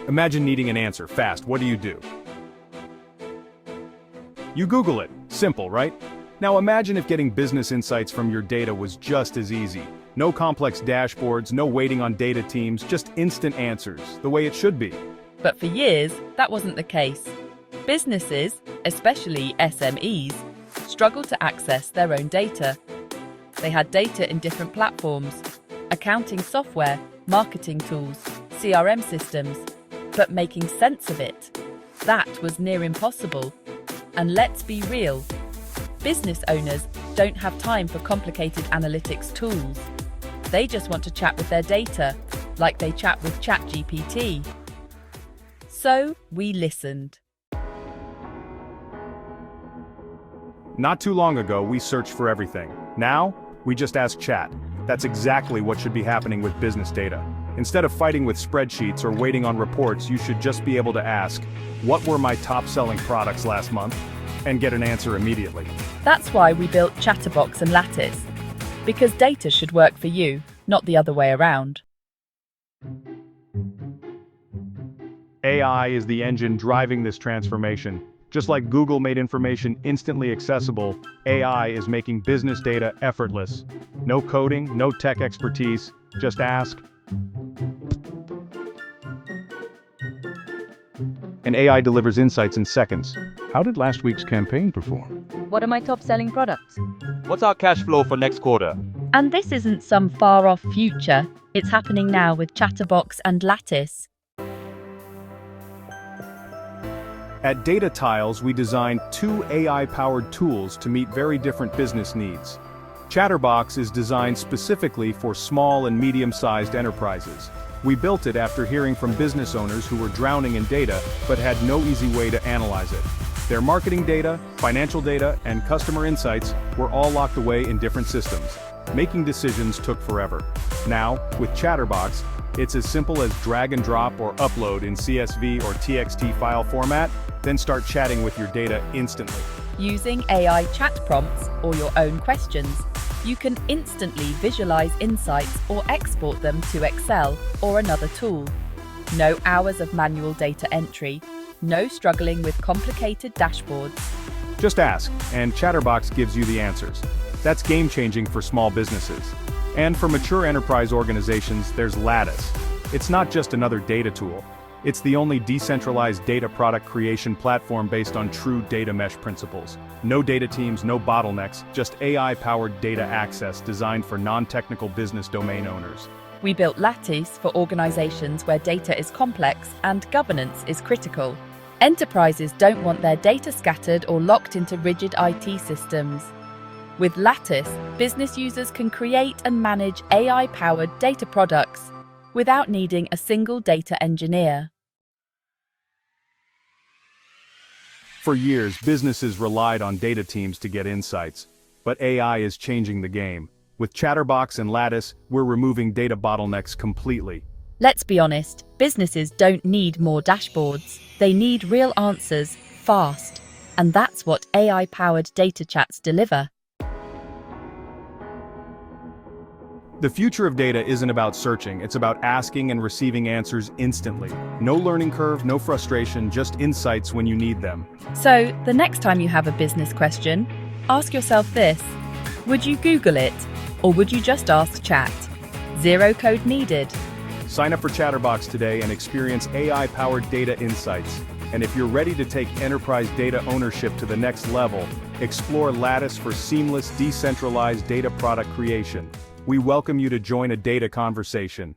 Imagine needing an answer fast. What do? You Google it. Simple, right? Now imagine if getting business insights from your data was just as easy. No complex dashboards, no waiting on data teams, just instant answers, the way it should be. But for years, that wasn't the case. Businesses, especially SMEs, struggled to access their own data. They had data in different platforms, accounting software, marketing tools, CRM systems, but making sense of it, that was near impossible. And let's be real, business owners don't have time for complicated analytics tools. They just want to chat with their data, like they chat with ChatGPT. So we listened. Not too long ago, we searched for everything. Now, we just ask Chat. That's exactly what should be happening with business data. Instead of fighting with spreadsheets or waiting on reports, you should just be able to ask, what were my top-selling products last month? And get an answer immediately. That's why we built ChatterBox and Latttice. Because data should work for you, not the other way around. AI is the engine driving this transformation. Just like Google made information instantly accessible, AI is making business data effortless. No coding, no tech expertise, just ask. And AI delivers insights in seconds. How did last week's campaign perform? What are my top-selling products? What's our cash flow for next quarter? And this isn't some far-off future. It's happening now with ChatterBox and Latttice. At Data Tiles, we designed 2 AI-powered tools to meet very different business needs. ChatterBox is designed specifically for small and medium-sized enterprises. We built it after hearing from business owners who were drowning in data but had no easy way to analyze it. Their marketing data, financial data, and customer insights were all locked away in different systems. Making decisions took forever. Now, with ChatterBox, it's as simple as drag and drop or upload in CSV or TXT file format, then start chatting with your data instantly. Using AI chat prompts or your own questions, you can instantly visualize insights or export them to Excel or another tool. No hours of manual data entry, no struggling with complicated dashboards. Just ask, and ChatterBox gives you the answers. That's game-changing for small businesses. And for mature enterprise organizations, there's Latttice. It's not just another data tool. It's the only decentralized data product creation platform based on true data mesh principles. No data teams, no bottlenecks, just AI-powered data access designed for non-technical business domain owners. We built Latttice for organizations where data is complex and governance is critical. Enterprises don't want their data scattered or locked into rigid IT systems. With Latttice, business users can create and manage AI-powered data products without needing a single data engineer. For years, businesses relied on data teams to get insights. But AI is changing the game. With ChatterBox and Latttice, we're removing data bottlenecks completely. Let's be honest, businesses don't need more dashboards. They need real answers, fast. And that's what AI-powered data chats deliver. The future of data isn't about searching, it's about asking and receiving answers instantly. No learning curve, no frustration, just insights when you need them. So, the next time you have a business question, ask yourself this: would you Google it, or would you just ask Chat? Zero code needed. Sign up for ChatterBox today and experience AI-powered data insights. And if you're ready to take enterprise data ownership to the next level, explore Latttice for seamless, decentralized data product creation. We welcome you to join a data conversation.